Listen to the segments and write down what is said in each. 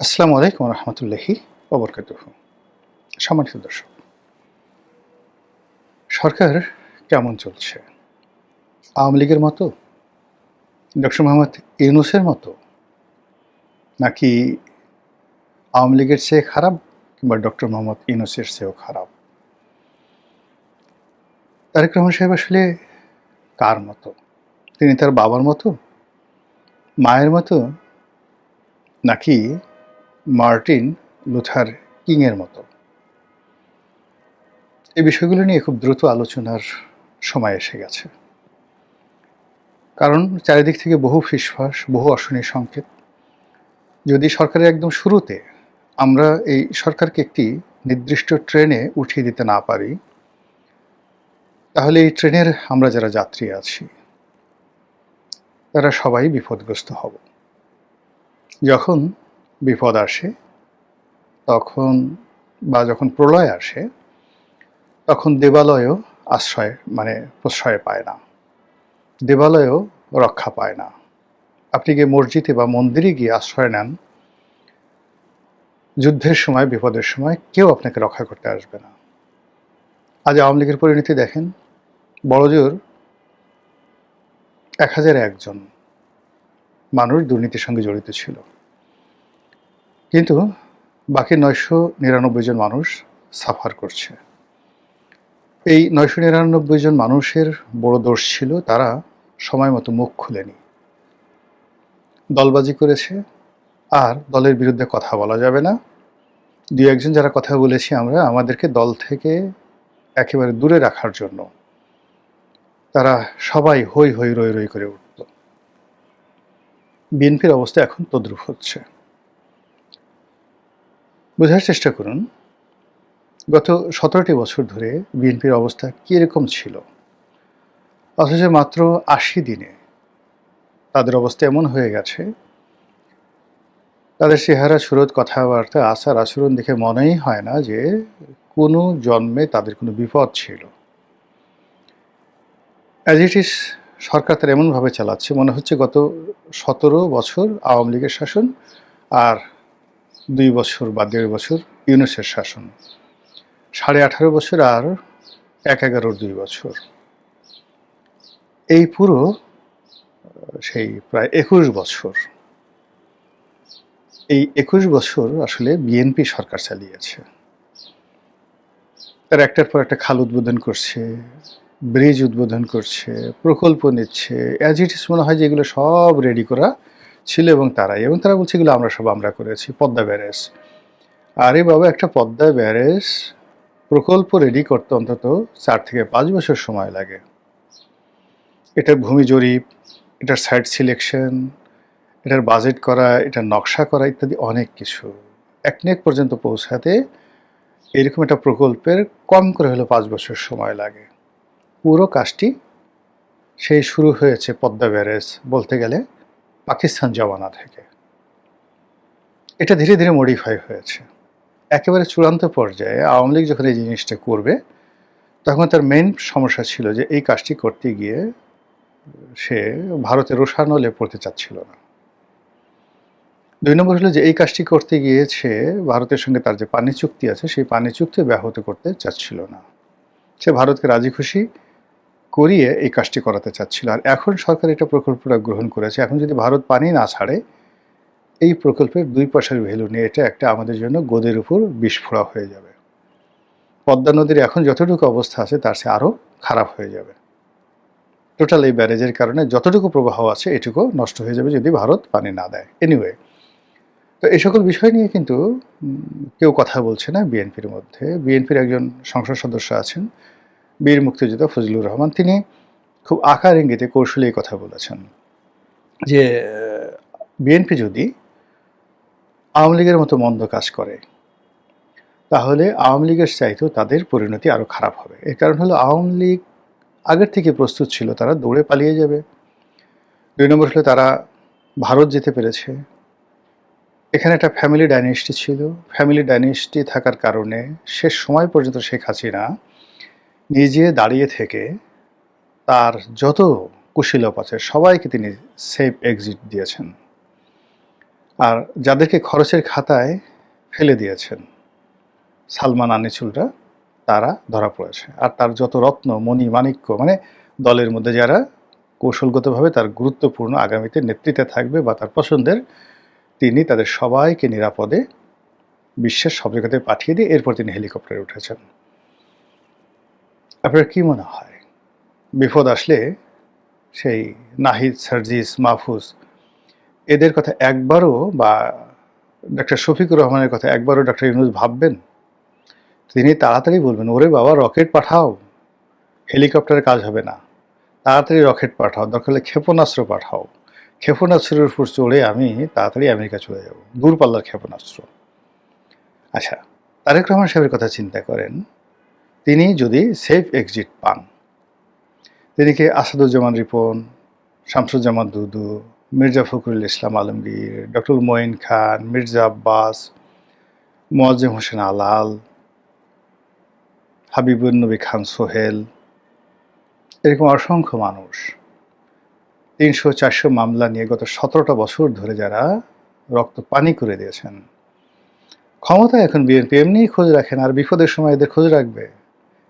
আসসালামু আলাইকুম রহমতুল্লাহি ওবরকাতুহু। সম্মানিত দর্শক, সরকার কেমন চলছে? আওয়ামী লীগের মতো, ডক্টর মোহাম্মদ ইউনূসের মতো, নাকি আওয়ামী লীগের চেয়ে খারাপ, কিংবা ডক্টর মোহাম্মদ ইউনূসের চেয়েও খারাপ? তারেক রহমান সাহেব আসলে কার মতো? তিনি তার বাবার মতো, মায়ের মতো, নাকি মার্টিন লুথার কিংয়ের মতো? এই বিষয়গুলো নিয়ে খুব দ্রুত আলোচনার সময় এসে গেছে। কারণ চারিদিক থেকে বহু ফিসফাস, বহু অশনি সংকেত। যদি সরকারের একদম শুরুতে আমরা এই সরকারকে একটি নির্দিষ্ট ট্রেনে উঠিয়ে দিতে না পারি, তাহলে এই ট্রেনের আমরা যারা যাত্রী আছি তারা সবাই বিপদগ্রস্ত হব। যখন বিপদ আসে তখন, বা যখন প্রলয় আসে, তখন দেবালয়ও প্রশ্রয় পায় না, দেবালয়ও রক্ষা পায় না। আপনি গিয়ে মসজিদে বা মন্দিরে গিয়ে আশ্রয় নেন, যুদ্ধের সময়, বিপদের সময় কেউ আপনাকে রক্ষা করতে আসবে না। আজ আওয়ামী লীগের পরিণতি দেখেন। বড়জোর 1001 জন মানুষ দুর্নীতির সঙ্গে জড়িত ছিল, কিন্তু বাকি 999 জন মানুষ সাফার করছে। এই 999 জন মানুষের বড় দোষ ছিল, তারা সময় মতো মুখ খুলেনি, দলবাজি করেছে। আর দলের বিরুদ্ধে কথা বলা যাবে না। দুই একজন যারা কথা বলেছি আমরা, আমাদেরকে দল থেকে একেবারে দূরে রাখার জন্য তারা সবাই হই হই রই রই করে উঠত। বিএনপির অবস্থা এখন তদ্রূপ হচ্ছে। বোঝার চেষ্টা করুন, গত 17টি বছর ধরে বিএনপির অবস্থা কীরকম ছিল, অথচ মাত্র 80 দিনে তাদের অবস্থা এমন হয়ে গেছে, তাদের চেহারা, সুরত, কথাবার্তা, আচার আচরণ দেখে মনেই হয় না যে কোনো জন্মে তাদের কোনো বিপদ ছিল। অ্যাজ ইট ইজ সরকার তার এমনভাবে চালাচ্ছে, মনে হচ্ছে গত 17 বছর আওয়ামী লীগের শাসন, আর 2 বছর বা 1.5 বছর ইউনূসের শাসন, 18.5 বছর আর 11-11-র 2 বছর। এই পুরো সেই প্রায় 21 বছর, এই 21 বছর আসলে বিএনপি সরকার চালিয়েছে। তারা একটার পর একটা খাল উদ্বোধন করছে, ব্রিজ উদ্বোধন করছে, প্রকল্প নিচ্ছে। অ্যাজ ইট ইজ মনে হয় যে এগুলো সব রেডি করা ছিল, এবং তারা বলছে এগুলো আমরা করেছি। পদ্মা ব্যারেজ, আরে বাবা, একটা পদ্মা ব্যারেজ প্রকল্প রেডি করতে অন্তত 4 থেকে 5 বছর সময় লাগে। এটার ভূমি জরিপ, এটার সাইট সিলেকশন, এটার বাজেট করা, এটার নকশা করা, ইত্যাদি অনেক কিছু। একনেক পর্যন্ত পৌঁছাতে এরকম একটা প্রকল্পের কম করে হলো 5 বছর সময় লাগে। পুরো কাজটি সেই শুরু হয়েছে পদ্মা ব্যারেজ বলতে গেলে পাকিস্তান জমানা থেকে। এটা ধীরে ধীরে মডিফাই হয়েছে। একেবারে চূড়ান্ত পর্যায়ে আওয়ামী লীগ যখন এই জিনিসটা করবে, তখন তার মেইন সমস্যা ছিল যে এই কাজটি করতে গিয়ে সে ভারতের রোষানলে পড়তে চাচ্ছিল না। 2 নম্বর হলো যে এই কাজটি করতে গিয়েছে ভারতের সঙ্গে তার যে পানি চুক্তি আছে, সেই পানি চুক্তি ব্যাহত করতে চাচ্ছিল না। সে ভারতকে রাজি খুশি করিয়ে এই কাজটি করাতে চাচ্ছিল। আর এখন সরকার এটা প্রকল্পটা গ্রহণ করেছে। এখন যদি ভারত পানি না ছাড়ে, এই প্রকল্পের 2 পয়সার ভ্যালু নিয়ে এটা একটা আমাদের জন্য গোদের উপর বিস্ফোরা হয়ে যাবে। পদ্মা নদীর এখন যতটুকু অবস্থা আছে তার চেয়ে আরও খারাপ হয়ে যাবে। টোটাল এই ব্যারেজের কারণে যতটুকু প্রবাহ আছে এটুকু নষ্ট হয়ে যাবে যদি ভারত পানি না দেয়। এনিওয়ে, তো এই সকল বিষয় নিয়ে কিন্তু কেউ কথা বলছে না বিএনপির মধ্যে। বিএনপির একজন সংসদ সদস্য আছেন, বীর মুক্তিযোদ্ধা ফজলুর রহমান। তিনি খুব আকার ইঙ্গিতে কৌশলে এই কথা বলেছেন যে বিএনপি যদি আওয়ামী লীগের মতো মন্দ কাজ করে, তাহলে আওয়ামী লীগের চাইতেও তাদের পরিণতি আরও খারাপ হবে। এর কারণ হলো আওয়ামী লীগ আগের থেকে প্রস্তুত ছিল, তারা দৌড়ে পালিয়ে যাবে। 2 নম্বর হলো তারা ভারত যেতে পেরেছে। এখানে একটা ফ্যামিলি ডাইনেস্টি ছিল। ফ্যামিলি ডাইনেস্টি থাকার কারণে শেষ সময় পর্যন্ত শেখ হাসিনা নিজে দাঁড়িয়ে থেকে তার যত কুশীলব আছে সবাইকে তিনি সেফ এক্সিট দিয়েছেন। আর যাদেরকে খরচের খাতায় ফেলে দিয়েছেন সালমান আনিসুলরা, তারা ধরা পড়েছে। আর তার যত রত্ন মণি মাণিক্য, মানে দলের মধ্যে যারা কৌশলগতভাবে তার গুরুত্বপূর্ণ আগামীতে নেতৃত্বে থাকবে বা তার পছন্দের, তিনি তাদের সবাইকে নিরাপদে বিশ্বের সব জায়গাতে পাঠিয়ে দিয়ে এরপর তিনি হেলিকপ্টারে উঠেছেন। আপনার কি মনে হয় বিপদ আসলে সেই নাহিদ, সার্জিস, মাহফুজ এদের কথা একবারও, বা ডক্টর শফিকুর রহমানের কথা একবারও ডক্টর ইউনূস ভাববেন? তিনি তাড়াতাড়ি বলবেন, ওরে বাবা রকেট পাঠাও, হেলিকপ্টারে কাজ হবে না, তাড়াতাড়ি রকেট পাঠাও, দরকার হলে ক্ষেপণাস্ত্র পাঠাও, ক্ষেপণাস্ত্রের উপর চড়ে আমি তাড়াতাড়ি আমেরিকা চলে যাব, দূরপাল্লার ক্ষেপণাস্ত্র। আচ্ছা, তারেক রহমান সাহেবের কথা চিন্তা করেন, তিনি যদি সেফ এক্সিট পান, তিনি কি আসাদুজ্জামান রিপন, শামসুজ্জামান দুদু, মির্জা ফখরুল ইসলাম আলমগীর, ডক্টর মঈন খান, মির্জা আব্বাস, মোয়াজ্জেম হোসেন আলাল, হাবিবুর নবী খান সোহেল, এরকম অসংখ্য মানুষ ৩০০-৪০০ মামলা নিয়ে গত ১৭টা বছর ধরে যারা রক্ত পানি করে দিয়েছেন, ক্ষমতায় এখন বিএনপি এমনিই খোঁজ রাখেন, আর বিপদের সময় এদের খোঁজ রাখবে?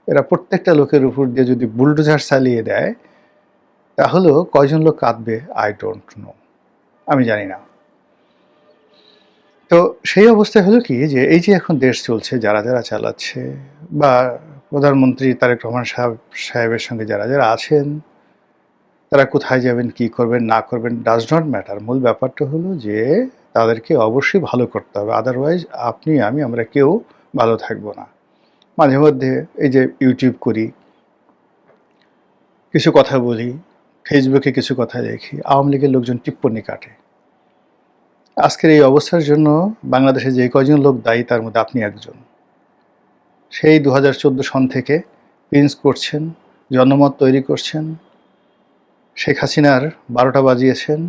এরা প্রত্যেকটা লোকের উপর দিয়ে যদি বুলডোজার চালিয়ে দেয়, তাহলেও কয়জন লোক কাঁদবে আই ডোন্ট নো, আমি জানি না। তো সেই অবস্থায় হলো কি, যে এই যে এখন দেশ চলছে যারা যারা চালাচ্ছে, বা প্রধানমন্ত্রী তারেক রহমান সাহেবের সঙ্গে যারা যারা আছেন, তারা কোথায় যাবেন, কি করবেন না করবেন ডাজ নট ম্যাটার। মূল ব্যাপারটা হলো যে তাদেরকে অবশ্যই ভালো করতে হবে, আদারওয়াইজ আপনি আমি আমরা কেউ ভালো থাকবো না। মাঝে মধ্যে এই যে ইউটিউব করি, কিছু কথা বলি, ফেসবুকে কিছু কথা দেখি, আওয়ামী লীগের লোকজন টিপ্পনি কাটে। আজকের এই অবস্থার জন্য বাংলাদেশে যে কয়জন লোক দায়ী তার মধ্যে আপনি একজন। সেই 2014 সন থেকে প্রিন্স করছেন, জনমত তৈরি করছেন, শেখ হাসিনার 12টা বাজিয়েছেন,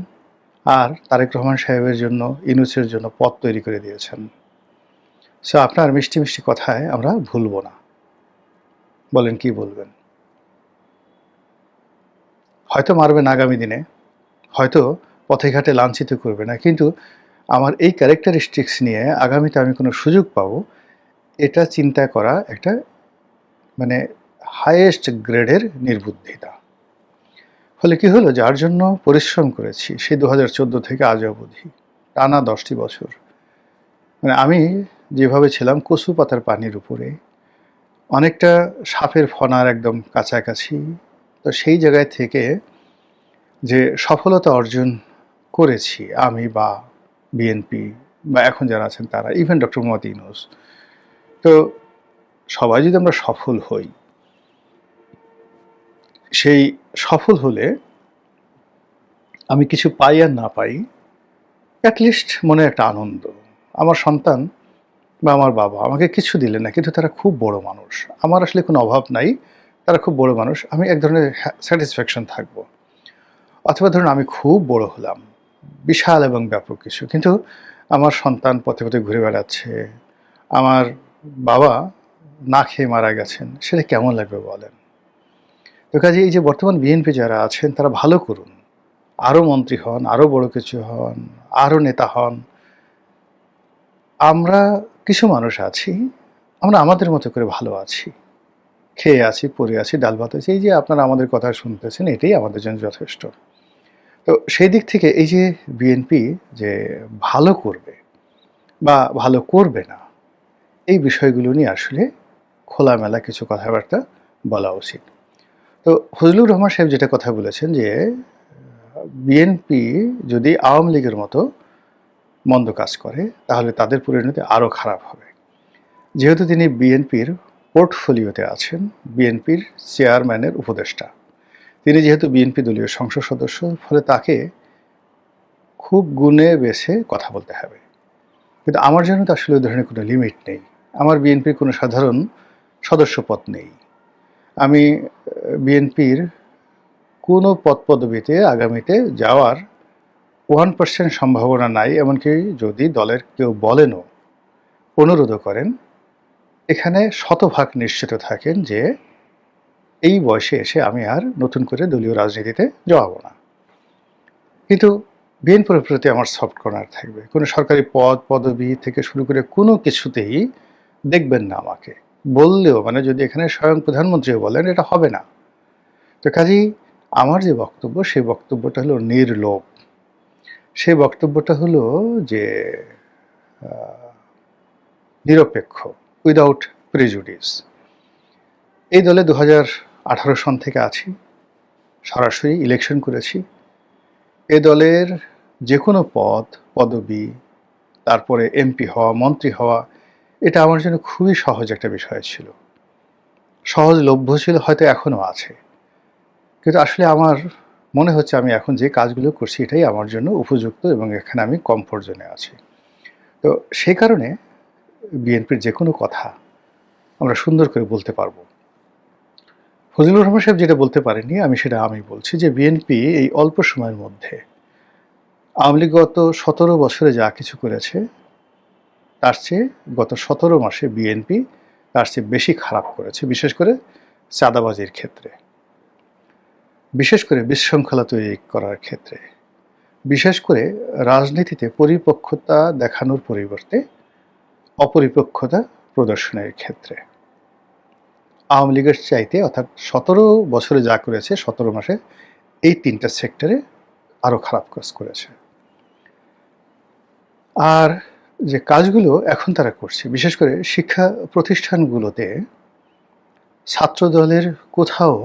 আর তারেক রহমান সাহেবের জন্য, ইউনূসের জন্য পথ তৈরি করে দিয়েছেন। সো আপনার মিষ্টি মিষ্টি কথায় আমরা ভুলব না। বলেন কি বলবেন? হয়তো মারবেন আগামী দিনে, হয়তো পথে ঘাটে লাঞ্ছিত করবে না, কিন্তু আমার এই ক্যারেক্টারিস্টিক্স নিয়ে আগামীতে আমি কোনো সুযোগ পাবো, এটা চিন্তা করা একটা মানে হাইয়েস্ট গ্রেডের নির্বুদ্ধিতা। ফলে কি হলো, যার জন্য পরিশ্রম করেছি সেই 2014 থেকে আজ অবধি টানা 10টি বছর, মানে আমি যেভাবে ছিলাম কচু পাতার পানির উপরে, অনেকটা সাপের ফনার একদম কাছাকাছি, তো সেই জায়গায় থেকে যে সফলতা অর্জন করেছি আমি বা বিএনপি বা এখন যারা আছেন তারা, ইভেন ডক্টর মোহাম্মদ ইউনূস, তো সবাই যদি আমরা সফল হই, সেই সফল হলে আমি কিছু পাই আর না পাই, অ্যাটলিস্ট মনে একটা আনন্দ। আমার সন্তান বা আমার বাবা আমাকে কিছু দিলে না, কিন্তু তারা খুব বড় মানুষ, আমার আসলে কোনো অভাব নাই, তারা খুব বড় মানুষ, আমি এক ধরনের স্যাটিসফ্যাকশন থাকবো। অথবা ধরুন আমি খুব বড় হলাম, বিশাল এবং ব্যাপক কিছু, কিন্তু আমার সন্তান পথে পথে ঘুরে বেড়াচ্ছে, আমার বাবা না খেয়ে মারা গেছেন, সেটা কেমন লাগবে বলেন? তো কাজে এই যে বর্তমান বিএনপি যারা আছেন তারা ভালো করুন, আরও মন্ত্রী হন, আরও বড় কিছু হন, আরও নেতা হন। আমরা কিছু মানুষ আছি, আমরা আমাদের মতো করে ভালো আছি, খেয়ে আছি, পরে আছি, ডাল ভাত আছি, এই যে আপনারা আমাদের কথা শুনতেছেন, এটাই আমাদের জন্য যথেষ্ট। তো সেই দিক থেকে এই যে বিএনপি যে ভালো করবে বা ভালো করবে না, এই বিষয়গুলো নিয়ে আসলে খোলামেলা কিছু কথাবার্তা বলা উচিত। তো ফজলুর রহমান সাহেব যেটা কথা বলেছেন যে বিএনপি যদি আওয়ামী লীগের মতো মন্দ কাজ করে, তাহলে তাদের পরিণতি আরও খারাপ হবে। যেহেতু তিনি বিএনপির পোর্টফোলিওতে আছেন, বিএনপির চেয়ারম্যানের উপদেষ্টা, তিনি যেহেতু বিএনপি দলীয় সংসদ সদস্য, ফলে তাকে খুব গুণে বেছে কথা বলতে হবে। কিন্তু আমার জন্য তো আসলে ওই ধরনের কোনো লিমিট নেই, আমার বিএনপির কোনো সাধারণ সদস্যপদ নেই, আমি বিএনপির কোনো পদপদবিতে আগামীতে যাওয়ার 1% সম্ভাবনা নাই। এমনকি যদি দলের কেউ বলেনও, অনুরোধও করেন, এখানে শতভাগ নিশ্চিত থাকেন যে এই বয়সে এসে আমি আর নতুন করে দলীয় রাজনীতিতে জড়াবো না। কিন্তু বিএনপির প্রতি আমার সফট কর্নার থাকবে। কোনো সরকারি পদ, পদবি থেকে শুরু করে কোনো কিছুতেই দেখবেন না আমাকে। বললেও মানে যদি এখানে স্বয়ং প্রধানমন্ত্রীও বলেন এটা হবে না। তো কাজেই আমার যে বক্তব্য সেই বক্তব্যটা হলো নির্লোভ। সেই বক্তব্যটা হলো যে নিরপেক্ষ, উইদাউট প্রিজুডিস। এই দলে 2018 সন থেকে আছি, সরাসরি ইলেকশন করেছি। এ দলের যে কোনো পদ, পদবি, তারপরে এমপি হওয়া, মন্ত্রী হওয়া, এটা আমার জন্য খুবই সহজ একটা বিষয় ছিল, সহজলভ্য ছিল, হয়তো এখনও আছে। কিন্তু আসলে আমার মনে হচ্ছে আমি এখন যে কাজগুলো করছি এটাই আমার জন্য উপযুক্ত এবং এখানে আমি কমফোর্ট জোনে আছি। তো সেই কারণে বিএনপির যে কোনো কথা আমরা সুন্দর করে বলতে পারবো। ফজলুর রহমান সাহেব যেটা বলতে পারেননি আমি বলছি যে বিএনপি এই অল্প সময়ের মধ্যে আওয়ামী লীগ গত 17 বছরে যা কিছু করেছে তার চেয়ে গত 17 মাসে বিএনপি তার চেয়ে বেশি খারাপ করেছে, বিশেষ করে চাঁদাবাজির ক্ষেত্রে, বিশেষ করে বিশৃঙ্খলা তৈরি করার ক্ষেত্রে, বিশেষ করে রাজনীতিতে পরিপক্কতা দেখানোর পরিবর্তে অপরিপক্কতা প্রদর্শনের ক্ষেত্রে আওয়ামী লীগের চাইতে, অর্থাৎ 17 বছরে যা করেছে 17 মাসে এই 3টা সেক্টরে আরও খারাপ কাজ করেছে। আর যে কাজগুলো এখন তারা করছে, বিশেষ করে শিক্ষা প্রতিষ্ঠানগুলোতে ছাত্র দলের কোথাও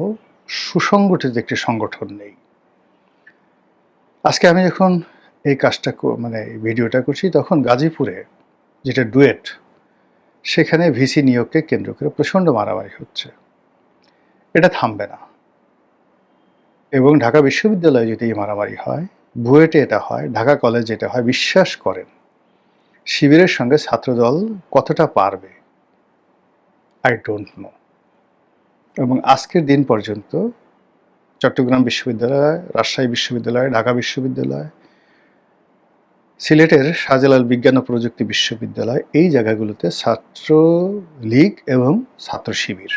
সুসংগঠিত একটি সংগঠন নেই। আজকে আমি যখন এই কাজটা মানে ভিডিওটা করছি তখন গাজীপুরে যেটা ডুয়েট, সেখানে ভিসি নিয়োগকে কেন্দ্র করে প্রচণ্ড মারামারি হচ্ছে। এটা থামবে না। এবং ঢাকা বিশ্ববিদ্যালয়ে যদি এই মারামারি হয়, বুয়েটে এটা হয়, ঢাকা কলেজে এটা হয়, বিশ্বাস করেন শিবিরের সঙ্গে ছাত্রদল কতটা পারবে আই ডোন্ট নো। এবং আজকের দিন পর্যন্ত চট্টগ্রাম বিশ্ববিদ্যালয়, রাজশাহী বিশ্ববিদ্যালয়, ঢাকা বিশ্ববিদ্যালয়, সিলেটের শাহজালাল বিজ্ঞান ও প্রযুক্তি বিশ্ববিদ্যালয়, এই জায়গাগুলোতে ছাত্র লীগ এবং ছাত্র শিবির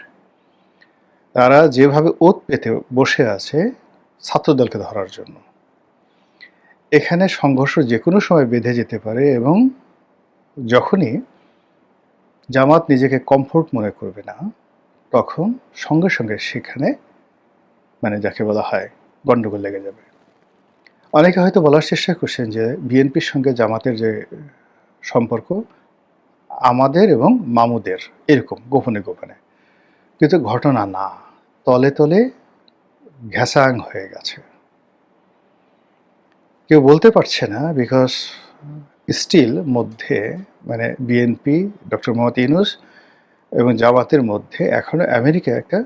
তারা যেভাবে ওত পেতে বসে আছে ছাত্রদলকে ধরার জন্য, এখানে সংঘর্ষ যে কোনো সময় বেঁধে যেতে পারে। এবং যখনই জামাত নিজেকে কমফোর্ট মনে করবে না, তখন সঙ্গে সঙ্গে সেখানে মানে যাকে বলা হয় গন্ডগোল লেগে যাবে। অনেকে হয়তো বলার চেষ্টা করছেন যে বিএনপির সঙ্গে জামাতের যে সম্পর্ক আমাদের এবং মামুদের এরকম গোপনে গোপনে, কিন্তু ঘটনা না, তলে তলে ঘ্যাসাং হয়ে গেছে। কেউ বলতে পারছে না, বিকজ স্টিল মধ্যে মানে বিএনপি, ডক্টর মোহাম্মদ ইউনূস এবং জামাতের মধ্যে এখনো আমেরিকা একটা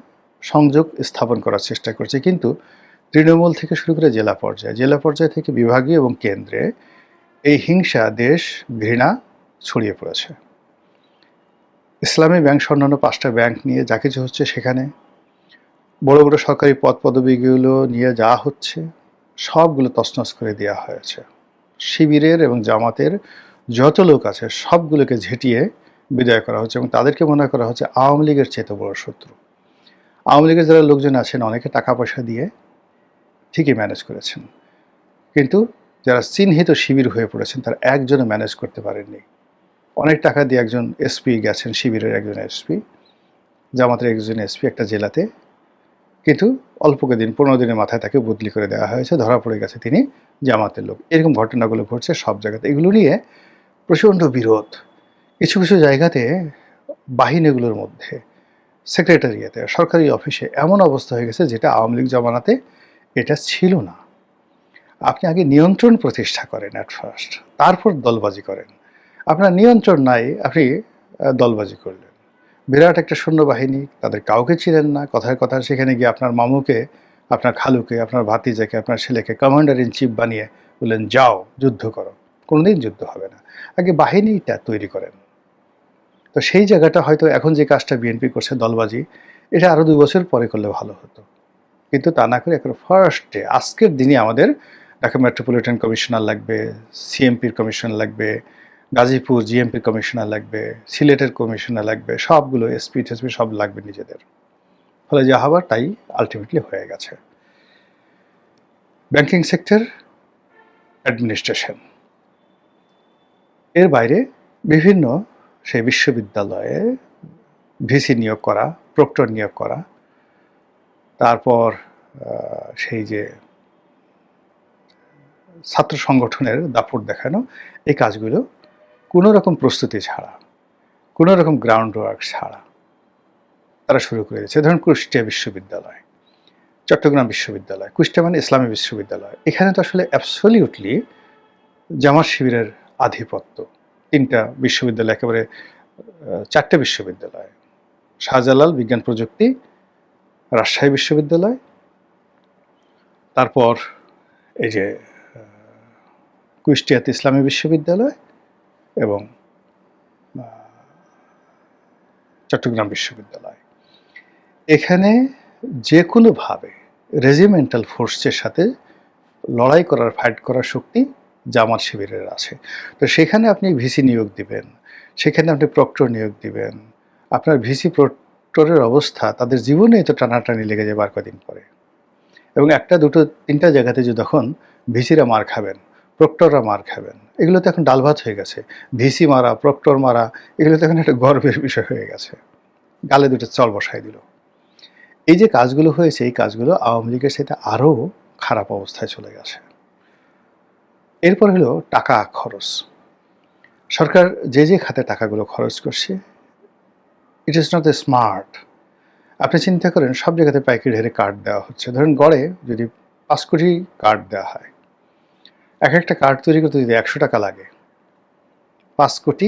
সংযোগ স্থাপন করার চেষ্টা করছে। কিন্তু তৃণমূল থেকে শুরু করে জেলা পর্যায় থেকে বিভাগীয় এবং কেন্দ্রে এই হিংসা, দেশ ঘৃণা ছড়িয়ে পড়েছে। ইসলামী ব্যাংক অন্যান্য 5টা ব্যাংক নিয়ে যা কিছু হচ্ছে, সেখানে বড় বড় সরকারি পদ পদবিগুলো নিয়ে যা হচ্ছে সবগুলো তছনছ করে দেওয়া হয়েছে। শিবিরের এবং জামাতের যত লোক আছে সবগুলোকে ঝেঁটিয়ে বিদায় করা হচ্ছে এবং তাদেরকে মনে করা হচ্ছে আওয়ামী লীগের চেয়ে বড় শত্রু। আওয়ামী লীগের যারা লোকজন আছেন অনেকে টাকা পয়সা দিয়ে ঠিকই ম্যানেজ করেছেন, কিন্তু যারা চিহ্নিত শিবির হয়ে পড়েছেন তারা একজনও ম্যানেজ করতে পারেননি। অনেক টাকা দিয়ে একজন এসপি গেছেন, শিবিরের একজন এসপি, জামাতের একজন এসপি একটা জেলাতে, কিন্তু অল্প দিন 15 দিনের মাথায় তাকে বদলি করে দেওয়া হয়েছে, ধরা পড়ে গেছে তিনি জামাতের লোক। এরকম ঘটনাগুলো ঘটছে সব জায়গাতে। এগুলো নিয়ে প্রচণ্ড বিরোধ। কিছু কিছু জায়গাতে বাহিনীগুলোর মধ্যে, সেক্রেটারিয়েতে, সরকারি অফিসে এমন অবস্থা হয়ে গেছে যেটা আওয়ামী লীগ জমানাতে এটা ছিল না। আপনি আগে নিয়ন্ত্রণ প্রতিষ্ঠা করেন অ্যাট ফার্স্ট, তারপর দলবাজি করেন। আপনার নিয়ন্ত্রণ নাই, আপনি দলবাজি করলেন। বিরাট একটা সৈন্যবাহিনী, তাদের কাউকে ছিলেন না। কথায় কথায় সেখানে গিয়ে আপনার মামুকে, আপনার খালুকে, আপনার ভাতিজাকে, আপনার ছেলেকে কমান্ডার ইন চিফ বানিয়ে বললেন যাও যুদ্ধ করো। কোনোদিন যুদ্ধ হবে না, আগে বাহিনীটা তৈরি করেন। তো সেই জায়গাটা হয়তো এখন যে কাজটা বিএনপি করছে দলবাজি, এটা আরও 2 বছর পরে করলে ভালো হতো। কিন্তু তা না করে এখন ফার্স্টে আজকের দিনে আমাদের ঢাকা মেট্রোপলিটন কমিশনার লাগবে, সিএমপির কমিশনার লাগবে, গাজীপুর জিএমপির কমিশনার লাগবে, সিলেটের কমিশনার লাগবে, সবগুলো এসপি টেসপি সব লাগবে নিজেদের। ফলে যা হবার তাই আলটিমেটলি হয়ে গেছে। Banking sector administration. এর বাইরে বিভিন্ন সেই বিশ্ববিদ্যালয়ে ভিসি নিয়োগ করা, প্রক্টর নিয়োগ করা, তারপর সেই যে ছাত্র সংগঠনের দাপট দেখানো, এই কাজগুলো কোনো রকম প্রস্তুতি ছাড়া, কোনো রকম গ্রাউন্ড ওয়ার্ক ছাড়া তারা শুরু করে দিয়েছে। ধরুন কুষ্টিয়া বিশ্ববিদ্যালয়, চট্টগ্রাম বিশ্ববিদ্যালয়, কুষ্টিয়া মানে ইসলামী বিশ্ববিদ্যালয়, এখানে তো আসলে অ্যাবসলিউটলি জামাত শিবিরের আধিপত্য। 3টা বিশ্ববিদ্যালয়, একেবারে 4টে বিশ্ববিদ্যালয়, শাহজালাল বিজ্ঞান প্রযুক্তি, রাজশাহী বিশ্ববিদ্যালয়, তারপর এই যে কুষ্টিয়াতে ইসলামী বিশ্ববিদ্যালয় এবং চট্টগ্রাম বিশ্ববিদ্যালয়। এখানে যে কোনোভাবে রেজিমেন্টাল ফোর্সের সাথে লড়াই করার, ফাইট করার শক্তি জামাত শিবিরের আছে। তো সেখানে আপনি ভিসি নিয়োগ দিবেন, সেখানে আপনি প্রক্টর নিয়োগ দিবেন, আপনার ভিসি প্রক্টরের অবস্থা তাদের জীবনে তো টানাটানি লেগে যাবে আর কদিন পরে। এবং 1টা 2টো 3টা জায়গাতে যে তখন ভিসিরা মার খাবেন, প্রক্টররা মার খাবেন, এগুলো তো এখন ডাল ভাত হয়ে গেছে। ভিসি মারা, প্রক্টর মারা, এগুলো তো এখন একটা গর্বের বিষয় হয়ে গেছে। গালে 2টো চল বসাই দিল। এই যে কাজগুলো হয়েছে, এই কাজগুলো আওয়ামী লীগের সাথে আরও খারাপ অবস্থায় চলে গেছে। এরপর হলো টাকা খরচ। সরকার যে খাতে টাকাগুলো খরচ করছে, it is not a smart. আপনি চিন্তা করেন, সব জায়গাতে পাইকারি হারে কার্ড দেওয়া হচ্ছে। ধরেন গড়ে যদি 5 কোটি কার্ড দেওয়া হয়, একটা কার্ড তৈরি করতে যদি 100 টাকা লাগে, 5 কোটি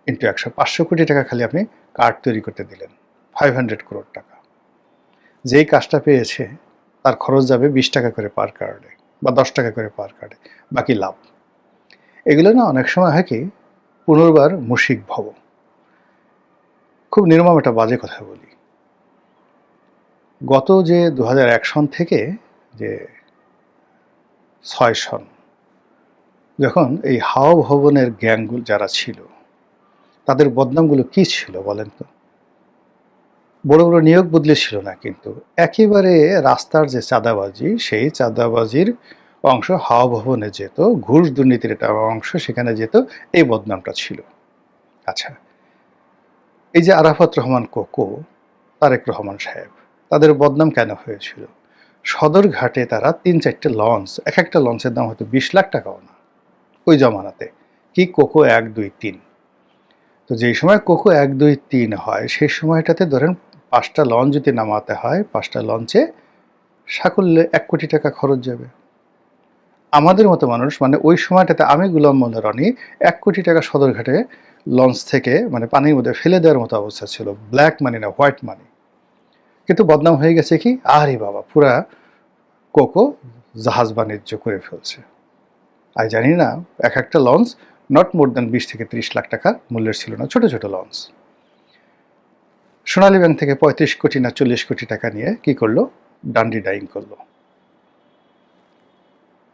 ইন্টু 100, 500 কোটি টাকা খালি আপনি কার্ড তৈরি করতে দিলেন, 500 crore টাকা। যেই কাজটা পেয়েছে তার খরচ যাবে 20 টাকা করে পার কার্ডে বা 10 টাকা করে পার কার্ডে, বাকি লাভ। এগুলো না অনেক সময় হয় কি, পুনর্বার মুশিক ভব। খুব নির্মম একটা বাজে কথা বলি, গত যে 2001 সন থেকে যে 6 সন, যখন এই হাওয়া ভবনের গ্যাংগুলো যারা ছিল, তাদের বদনামগুলো কি ছিল বলেন তো? বড় বড় নিয়োগ বদলে ছিল না, কিন্তু একেবারে রাস্তার যে চাঁদাবাজি, সেই চাঁদাবাজির অংশ হাওয়া ভবনে যেত, ঘুষ দুর্নীতির একটা অংশ সেখানে যেত, এই বদনামটা ছিল। আচ্ছা, এই যে আরাফাত রহমান কোকো, তারেক রহমান সাহেব, তাদের বদনাম কেন হয়েছিল? সদরঘাটে তারা 3-4টে লঞ্চ, একটা লঞ্চের দাম হয়তো 20 লাখ টাকাও না ওই জমানাতে, কি কোকো 1, 2, 3। তো যেই সময় কোকো 1, 2, 3 হয়, সেই সময়টাতে ধরেন 5টা লঞ্চ যদি নামাতে হয়, 5টা লঞ্চে সাকুল্যে 1 কোটি টাকা খরচ যাবে। আমাদের মতো মানুষ, মানে ওই সময়টাতে আমি গোলাম মোল্লা রনি, 1 কোটি টাকা সদরঘাটে লঞ্চ থেকে মানে পানির মধ্যে ফেলে দেওয়ার মতো অবস্থা ছিল। ব্ল্যাক মানি না, হোয়াইট মানি। কিন্তু বদনাম হয়ে গেছে কি, আরে বাবা, পুরা কোকো জাহাজ বাণিজ্য করে ফেলছে। আমি জানি না, একটা লঞ্চ নট মোর দ্যান 20 থেকে 30 লাখ টাকা মূল্যের ছিল না, ছোট ছোট লঞ্চ। সোনালী ব্যাংক থেকে 35 কোটি না 40 কোটি টাকা নিয়ে কি করলো, ডান্ডি ডাইং করলো।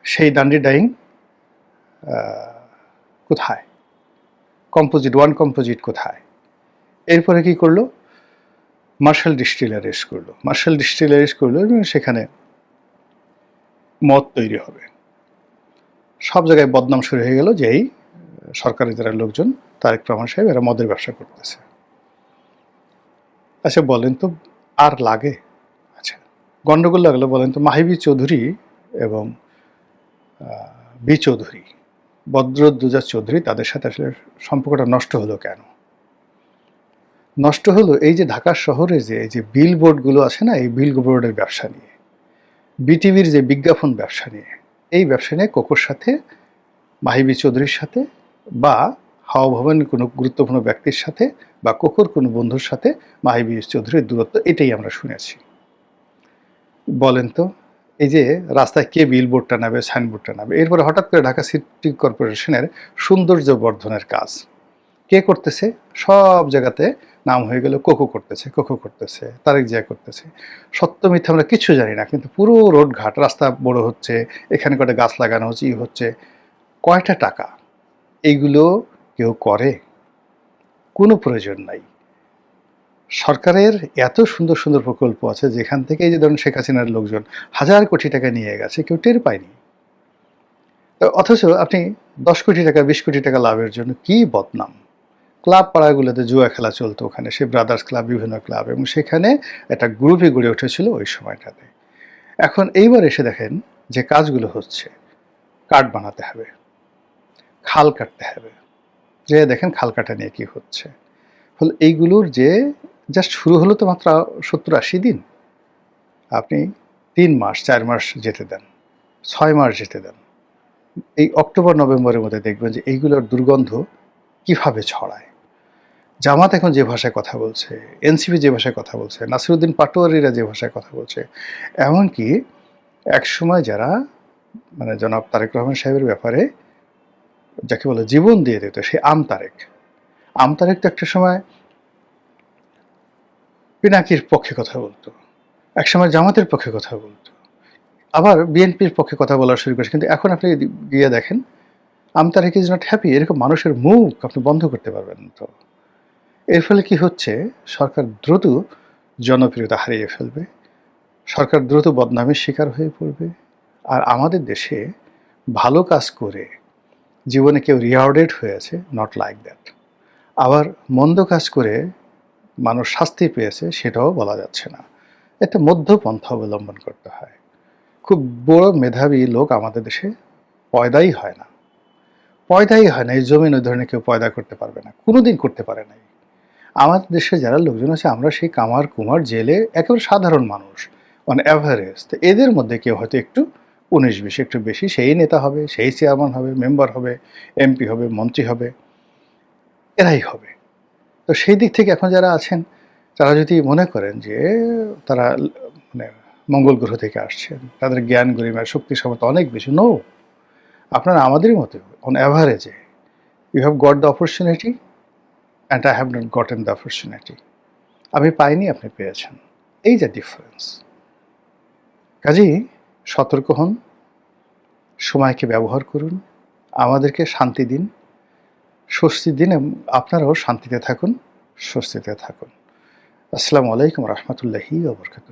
সেই ডান্ডি ডাইং কোথায়? কম্পোজিট, 1 কম্পোজিট কোথায়? এরপরে কি করলো, মার্শাল ডিস্টিলারিজ করলো। মার্শাল ডিস্টিলারিজ করলো এবং সেখানে মদ তৈরি হবে। সব জায়গায় বদনাম শুরু হয়ে গেল যে এই সরকারের যারা লোকজন, তারেক রহমান সাহেব, এরা মদের ব্যবসা করতেছে। আচ্ছা বলেন তো, আর লাগে? আচ্ছা, গন্ডগোল লাগলো, বলেন তো, মাহিবী চৌধুরী এবং বি চৌধুরী, বদরুদ্দোজা চৌধুরী, তাদের সাথে আসলে সম্পর্কটা নষ্ট হলো কেন? নষ্ট হলো এই যে ঢাকা শহরে যে এই যে বিল বোর্ডগুলো আছে না, এই বিল বোর্ডের ব্যবসা নিয়ে, বিটিভির যে বিজ্ঞাপন ব্যবসা নিয়ে, এই ব্যবসা নিয়ে কোকোর সাথে, মাহিবী চৌধুরীর সাথে, বা হাওয়া ভবনের কোনো গুরুত্বপূর্ণ ব্যক্তির সাথে, বা কোকোর কোনো বন্ধুর সাথে মাহিবী চৌধুরীর দূরত্ব, এটাই আমরা শুনেছি। বলেন তো, এই যে রাস্তায় কে বিলবোর্ডটা নেবে, সাইনবোর্ডটা নেবে? এরপরে হঠাৎ করে ঢাকা সিটি কর্পোরেশনের সৌন্দর্য বর্ধনের কাজ কে করতেছে? সব জায়গাতে নাম হয়ে গেল কোকো করতেছে, কোকো করতেছে, তারেক জিয়া করতেছে। সত্য মিথ্যা আমরা কিছু জানি না, কিন্তু পুরো রোডঘাট, রাস্তা বড় হচ্ছে, এখানে কটা গাছ লাগানো হচ্ছে, ই হচ্ছে। কয়টা টাকা? এইগুলো কেউ করে? কোনো প্রয়োজন নাই। সরকারের এত সুন্দর সুন্দর প্রকল্প আছে, যেখান থেকে এই যে ধরুন শেখ হাসিনার লোকজন 1000 কোটি টাকা নিয়ে গেছে, কেউ টের পায়নি। অথচ আপনি 10 কোটি টাকা 20 কোটি টাকা লাভের জন্য কি বদনাম। ক্লাব পাড়াগুলোতে জুয়া খেলা চলতো, ওখানে সে ব্রাদার্স ক্লাব, বিভিন্ন ক্লাব, এবং সেখানে একটা গ্রুপই গড়ে উঠেছিল ওই সময়টাতে। এখন এইবার এসে দেখেন যে কাজগুলো হচ্ছে, কাঠ বানাতে হবে, খাল কাটতে হবে, যে দেখেন খাল কাটা নিয়ে কি হচ্ছে। ফলে এইগুলোর যে জাস্ট শুরু হলো তো মাত্র 70-80 দিন, আপনি 3 মাস 4 মাস যেতে দেন, 6 মাস যেতে দেন, এই অক্টোবর নভেম্বরের মধ্যে দেখবেন যে এইগুলোর দুর্গন্ধ কিভাবে ছড়ায়। জামাত এখন যে ভাষায় কথা বলছে, এনসিপি যে ভাষায় কথা বলছে, নাসিরুদ্দিন পাটোয়ারিরা যে ভাষায় কথা বলছে, এমনকি একসময় যারা মানে জনাব তারেক রহমান সাহেবের ব্যাপারে যাকে বলে জীবন দিয়ে দিত, সে আমতারেক তো একটা সময় পিনাকির পক্ষে কথা বলতো, একসময় জামাতের পক্ষে কথা বলতো, আবার বিএনপির পক্ষে কথা বলা শুরু করেছে। কিন্তু এখন আপনি গিয়ে দেখেন আমতারেক ইজ নট হ্যাপি। এরকম মানুষের মুখ আপনি বন্ধ করতে পারবেন না। তো এর ফলে কি হচ্ছে, সরকার দ্রুত জনপ্রিয়তা হারিয়ে ফেলবে, সরকার দ্রুত বদনামের শিকার হয়ে পড়বে। আর আমাদের দেশে ভালো কাজ করে জীবনে কেউ রিওয়ার্ডেড হয়েছে, নট লাইক দ্যাট। আবার মন্দ কাজ করে মানুষ শাস্তি পেয়েছে, সেটাও বলা যাচ্ছে না। একটা মধ্যপন্থা অবলম্বন করতে হয়। খুব বড় মেধাবী লোক আমাদের দেশে পয়দাই হয় না, এই জমিন ওই ধরনের কেউ পয়দা করতে পারবে না, কোনোদিন করতে পারে নাই। আমাদের দেশে যারা লোকজন আছে, আমরা সেই কামার কুমার জেলে একেবারে সাধারণ মানুষ, অন অ্যাভারেজ। তো এদের মধ্যে কেউ হয়তো একটু 19-20 একটু বেশি, সেই নেতা হবে, সেই চেয়ারম্যান হবে, মেম্বার হবে, এমপি হবে, মন্ত্রী হবে, এরাই হবে। তো সেই দিক থেকে এখন যারা আছেন, তারা যদি মনে করেন যে তারা মানে মঙ্গল গ্রহ থেকে আসছেন, তাদের জ্ঞান গরিমা শক্তি ক্ষমতা অনেক বেশি, নো। আপনারা আমাদেরই মতো অন অ্যাভারেজে, you have got the opportunity and I have not gotten the opportunity. আমি পাইনি, আপনি পেয়েছেন, এই যে ডিফারেন্স। কাজেই সতর্ক হন, সময়কে ব্যবহার করুন, আমাদেরকে শান্তি দিন, স্বস্তি দিন, এবং আপনারাও শান্তিতে থাকুন, স্বস্তিতে থাকুন। আসসালামু আলাইকুম রহমতুল্লাহি ওয়া বারাকাতুহু।